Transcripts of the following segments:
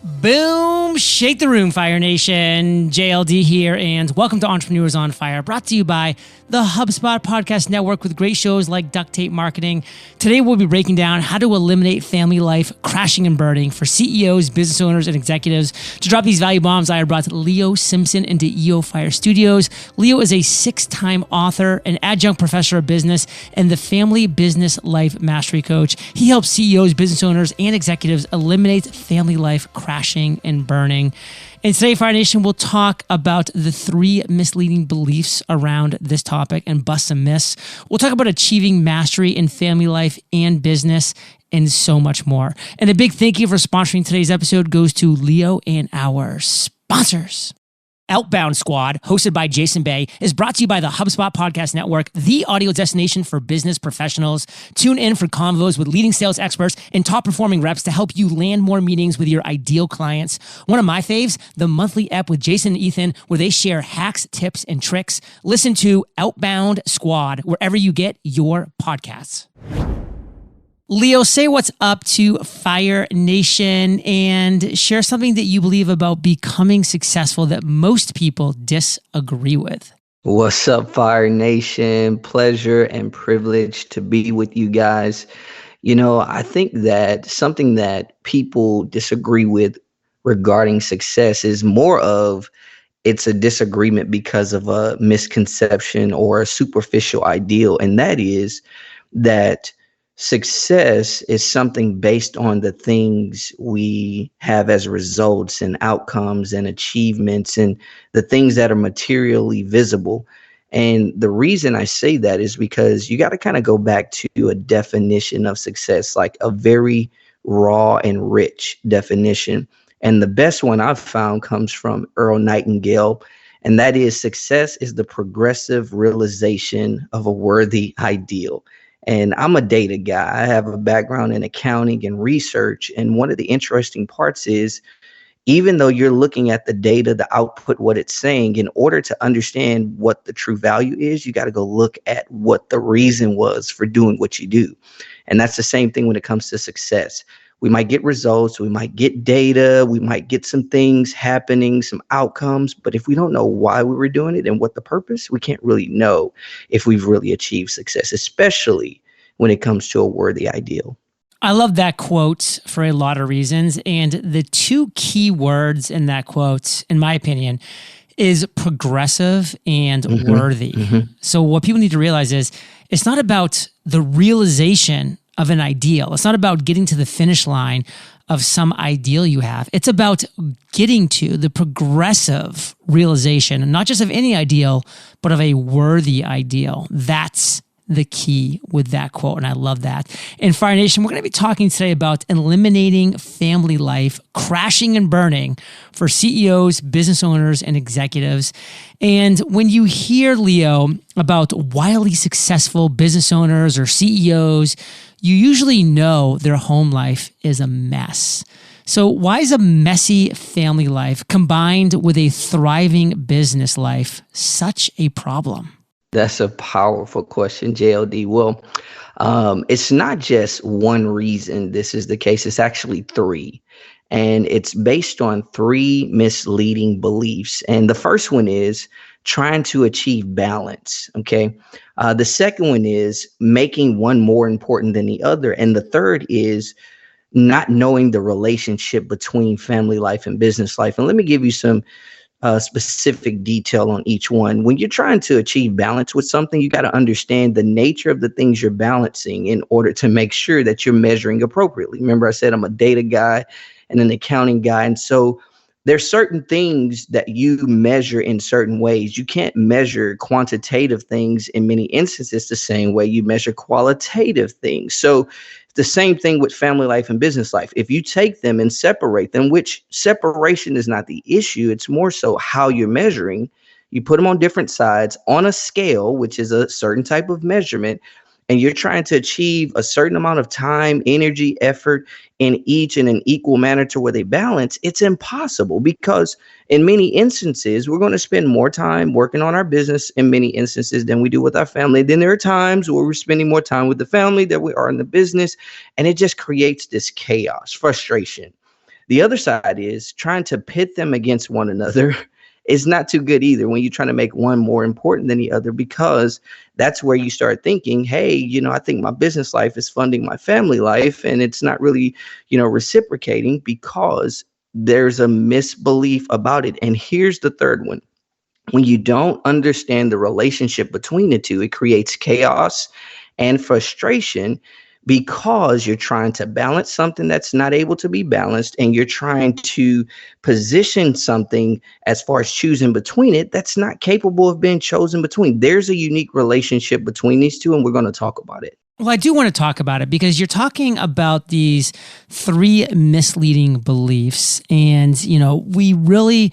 Boom! Shake the room, Fire Nation. JLD here, and welcome to Entrepreneurs on Fire, brought to you by the HubSpot Podcast Network with great shows like Duct Tape Marketing. Today, we'll be breaking down how to eliminate family life crashing and burning for CEOs, business owners, and executives. To drop these value bombs, I brought Leo Simpson into EOFire Studios. Leo is a 6-time author, an adjunct professor of business, and the Family Business Life Mastery Coach. He helps CEOs, business owners, and executives eliminate family life crashing and burning. And today, Fire Nation, we'll talk about the 3 misleading beliefs around this topic and bust some myths. We'll talk about achieving mastery in family life and business and so much more. And a big thank you for sponsoring today's episode goes to Leo and our sponsors. Outbound Squad, hosted by Jason Bay, is brought to you by the HubSpot Podcast Network, the audio destination for business professionals. Tune in for convos with leading sales experts and top-performing reps to help you land more meetings with your ideal clients. One of my faves, the monthly ep with Jason and Ethan, where they share hacks, tips, and tricks. Listen to Outbound Squad wherever you get your podcasts. Leo, say what's up to Fire Nation and share something that you believe about becoming successful that most people disagree with. What's up, Fire Nation? Pleasure and privilege to be with you guys. You know, I think that something that people disagree with regarding success is more of it's a disagreement because of a misconception or a superficial ideal, and that is that success is something based on the things we have as results and outcomes and achievements and the things that are materially visible. And the reason I say that is because you got to kind of go back to a definition of success, like a very raw and rich definition. And the best one I've found comes from Earl Nightingale. And that is success is the progressive realization of a worthy ideal. And I'm a data guy. I have a background in accounting and research. And one of the interesting parts is, even though you're looking at the data, the output, what it's saying, in order to understand what the true value is, you got to go look at what the reason was for doing what you do. And that's the same thing when it comes to success. We might get results, we might get data, we might get some things happening, some outcomes. But if we don't know why we were doing it and what the purpose, we can't really know if we've really achieved success, especially when it comes to a worthy ideal. I love that quote for a lot of reasons. And the 2 key words in that quote, in my opinion, is progressive and worthy. So what people need to realize is it's not about the realization of an ideal. It's not about getting to the finish line of some ideal you have. It's about getting to the progressive realization, not just of any ideal, but of a worthy ideal. That's the key with that quote, and I love that. In Fire Nation, we're going to be talking today about eliminating family life crashing and burning for CEOs, business owners, and executives. And when you hear, Leo, about wildly successful business owners or CEOs, you usually know their home life is a mess. So why is a messy family life combined with a thriving business life such a problem? That's a powerful question, JLD. Well, it's not just one reason this is the case. It's actually 3. And it's based on 3 misleading beliefs. And the first one is trying to achieve balance. Okay. The second one is making one more important than the other. And the third is not knowing the relationship between family life and business life. And let me give you some specific detail on each one. When you're trying to achieve balance with something, you got to understand the nature of the things you're balancing in order to make sure that you're measuring appropriately. Remember, I said I'm a data guy and an accounting guy. And so there's certain things that you measure in certain ways. You can't measure quantitative things in many instances the same way you measure qualitative things. So the same thing with family life and business life. If you take them and separate them, which separation is not the issue, it's more so how you're measuring. You put them on different sides on a scale, which is a certain type of measurement, and you're trying to achieve a certain amount of time, energy, effort in each in an equal manner to where they balance, it's impossible because in many instances, we're going to spend more time working on our business in many instances than we do with our family. Then there are times where we're spending more time with the family than we are in the business. And it just creates this chaos, frustration. The other side is trying to pit them against one another is not too good either when you're trying to make one more important than the other, because that's where you start thinking, hey, I think my business life is funding my family life, and it's not really, reciprocating, because there's a misbelief about it. And here's the third one. When you don't understand the relationship between the two, it creates chaos and frustration, because you're trying to balance something that's not able to be balanced, and you're trying to position something as far as choosing between it that's not capable of being chosen between. There's a unique relationship between these two, and we're going to talk about it. Well, I do want to talk about it because you're talking about these 3 misleading beliefs, and, we really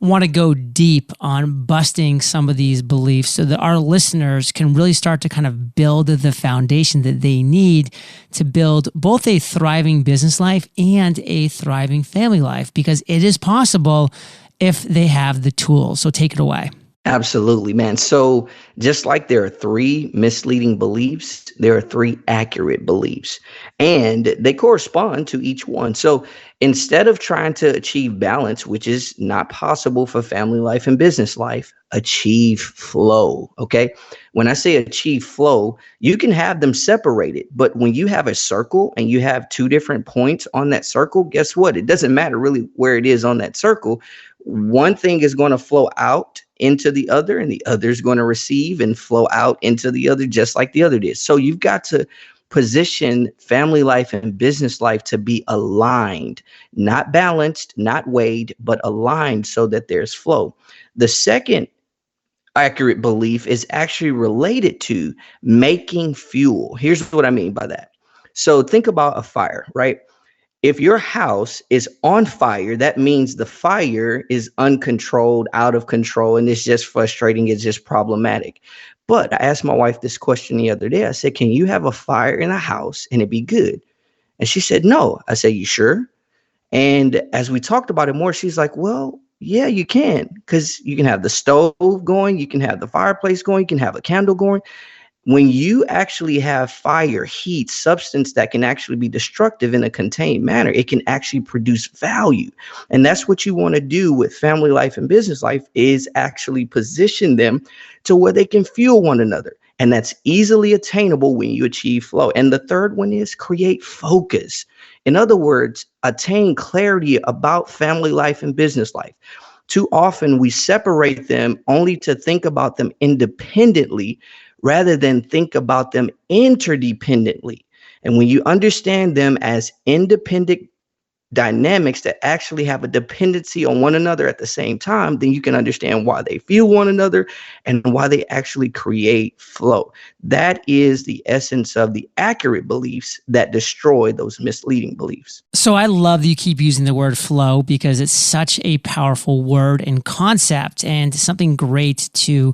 want to go deep on busting some of these beliefs so that our listeners can really start to kind of build the foundation that they need to build both a thriving business life and a thriving family life, because it is possible if they have the tools. So take it away. Absolutely, man. So just like there are 3 misleading beliefs, there are 3 accurate beliefs, and they correspond to each one. So instead of trying to achieve balance, which is not possible for family life and business life, achieve flow. Okay. When I say achieve flow, you can have them separated, but when you have a circle and you have 2 different points on that circle, guess what? It doesn't matter really where it is on that circle. One thing is going to flow out into the other, and the other is going to receive and flow out into the other, just like the other did. So you've got to position family life and business life to be aligned, not balanced, not weighed, but aligned, so that there's flow. The second accurate belief is actually related to making fuel. Here's what I mean by that. So think about a fire, right? If your house is on fire, that means the fire is uncontrolled, out of control, and it's just frustrating. It's just problematic. But I asked my wife this question the other day. I said, can you have a fire in a house and it be good? And she said, no. I said, you sure? And as we talked about it more, she's like, well, yeah, you can, because you can have the stove going, you can have the fireplace going, you can have a candle going. When you actually have fire, heat, substance that can actually be destructive in a contained manner, it can actually produce value. And that's what you want to do with family life and business life, is actually position them to where they can fuel one another. And that's easily attainable when you achieve flow. And the third one is create focus. In other words, attain clarity about family life and business life. Too often we separate them only to think about them independently, rather than think about them interdependently. And when you understand them as independent dynamics that actually have a dependency on one another at the same time, then you can understand why they fuel one another and why they actually create flow. That is the essence of the accurate beliefs that destroy those misleading beliefs. So I love that you keep using the word flow, because it's such a powerful word and concept, and something great to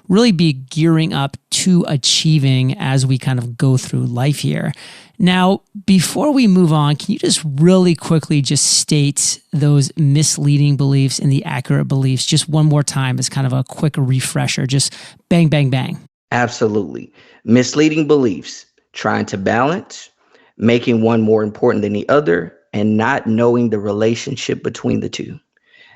really be gearing up to achieving as we kind of go through life here. Now, before we move on, can you just really quickly just state those misleading beliefs and the accurate beliefs just one more time as kind of a quick refresher? Just bang, bang, bang. Absolutely. Misleading beliefs: trying to balance, making one more important than the other, and not knowing the relationship between the two.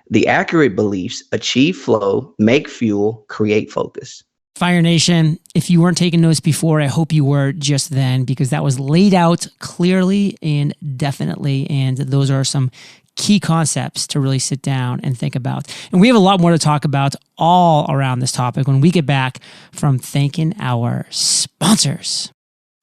The accurate beliefs: achieve flow, make fuel, create focus. Fire Nation, if you weren't taking notes before, I hope you were just then, because that was laid out clearly and definitely. And those are some key concepts to really sit down and think about. And we have a lot more to talk about all around this topic when we get back from thanking our sponsors.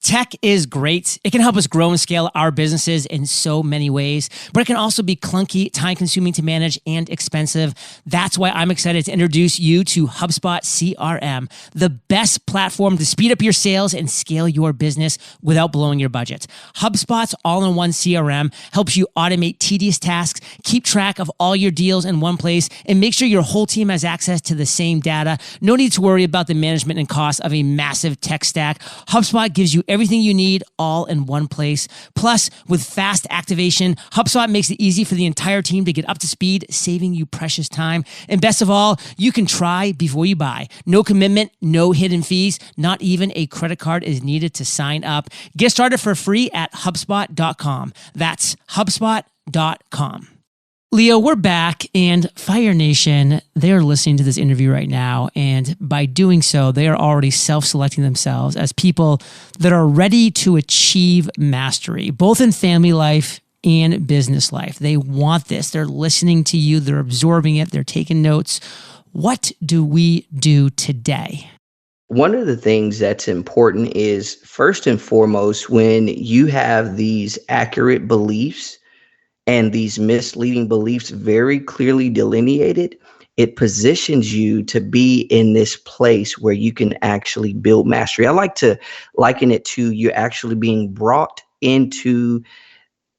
Tech is great. It can help us grow and scale our businesses in so many ways, but it can also be clunky, time-consuming to manage, and expensive. That's why I'm excited to introduce you to HubSpot CRM, the best platform to speed up your sales and scale your business without blowing your budget. HubSpot's all-in-one CRM helps you automate tedious tasks, keep track of all your deals in one place, and make sure your whole team has access to the same data. No need to worry about the management and cost of a massive tech stack. HubSpot gives you everything you need all in one place. Plus, with fast activation, HubSpot makes it easy for the entire team to get up to speed, saving you precious time. And best of all, you can try before you buy. No commitment, no hidden fees, not even a credit card is needed to sign up. Get started for free at HubSpot.com. That's HubSpot.com. Leo, we're back, and Fire Nation, they're listening to this interview right now, and by doing so, they are already self-selecting themselves as people that are ready to achieve mastery, both in family life and business life. They want this. They're listening to you. They're absorbing it. They're taking notes. What do we do today? One of the things that's important is, first and foremost, when you have these accurate beliefs and these misleading beliefs very clearly delineated, it positions you to be in this place where you can actually build mastery. I like to liken it to you actually being brought into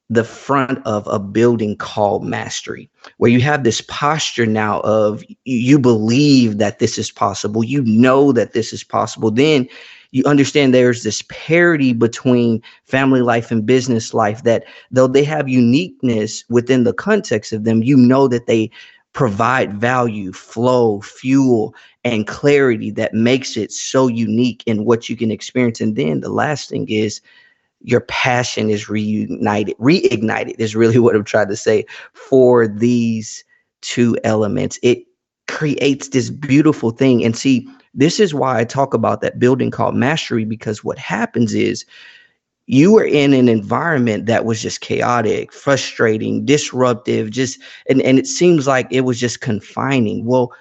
the front of a building called mastery, where you have this posture now of you believe that this is possible, you know that this is possible. Then you understand there's this parity between family life and business life, that though they have uniqueness within the context of them, you know that they provide value, flow, fuel, and clarity that makes it so unique in what you can experience. And then the last thing is, your passion is reignited is really what I'm trying to say for these two elements. It creates this beautiful thing. And see, this is why I talk about that building called mastery, because what happens is you were in an environment that was just chaotic, frustrating, disruptive, and it seems like it was just confining. Well,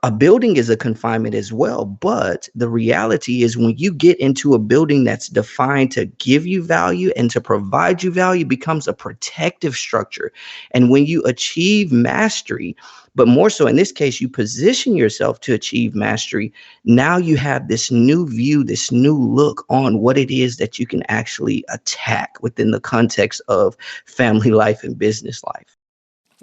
a building is a confinement as well. But the reality is, when you get into a building that's defined to give you value and to provide you value, it becomes a protective structure. And when you achieve mastery, but more so in this case, you position yourself to achieve mastery, now you have this new view, this new look on what it is that you can actually attack within the context of family life and business life.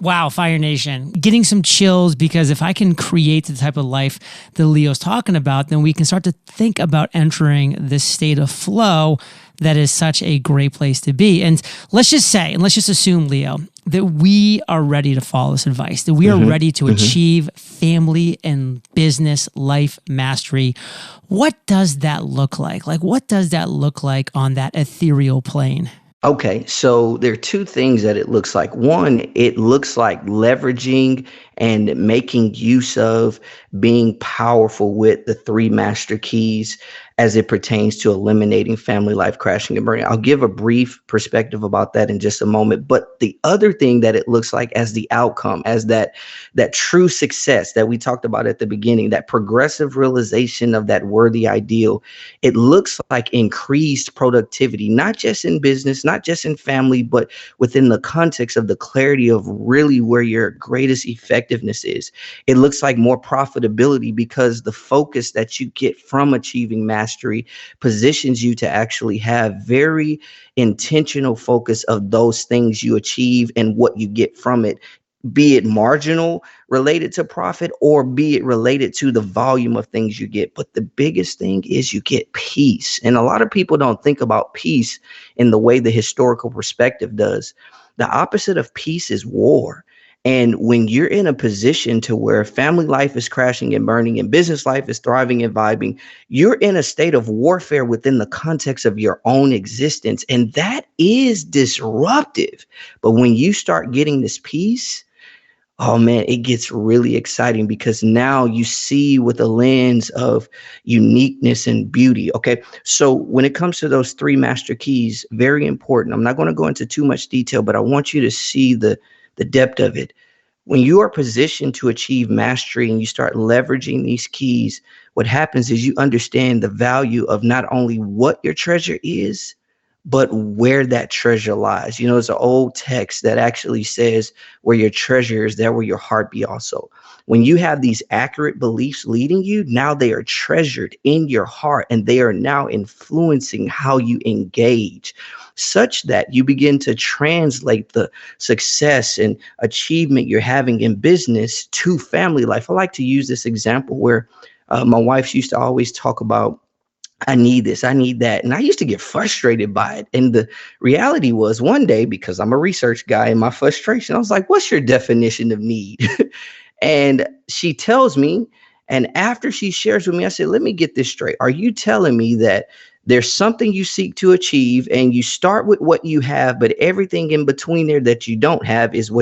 Wow, Fire Nation, getting some chills, because if I can create the type of life that Leo's talking about, then we can start to think about entering this state of flow that is such a great place to be. And let's just say, and let's just assume, Leo, that we are ready to follow this advice, that we are ready to achieve family and business life mastery. What does that look like? Like, what does that look like on that ethereal plane? Okay, so there are two things that it looks like. One, it looks like leveraging and making use of being powerful with the three master keys as it pertains to eliminating family life crashing and burning. I'll give a brief perspective about that in just a moment. But the other thing that it looks like as the outcome, as that true success that we talked about at the beginning, that progressive realization of that worthy ideal, it looks like increased productivity, not just in business, not just in family, but within the context of the clarity of really where your greatest effectiveness is. It looks like more profitability, because the focus that you get from achieving mastery positions you to actually have very intentional focus of those things you achieve and what you get from it, be it marginal related to profit or be it related to the volume of things you get. But the biggest thing is you get peace. And a lot of people don't think about peace in the way the historical perspective does. The opposite of peace is war. And when you're in a position to where family life is crashing and burning and business life is thriving and vibing, you're in a state of warfare within the context of your own existence. And that is disruptive. But when you start getting this peace, oh man, it gets really exciting, because now you see with a lens of uniqueness and beauty. Okay. So when it comes to those three master keys, very important. I'm not going to go into too much detail, but I want you to see the depth of it. When you are positioned to achieve mastery and you start leveraging these keys, what happens is you understand the value of not only what your treasure is, but where that treasure lies. You know, there's an old text that actually says, where your treasure is, there will your heart be also. When you have these accurate beliefs leading you, now they are treasured in your heart, and they are now influencing how you engage, such that you begin to translate the success and achievement you're having in business to family life. I like to use this example where my wife used to always talk about, I need this, I need that. And I used to get frustrated by it. And the reality was, one day, because I'm a research guy, and my frustration, I was like, what's your definition of need? And she tells me, and after she shares with me, I said, let me get this straight. Are you telling me that There's something you seek to achieve, and you start with what you have, but everything in between there that you don't have is what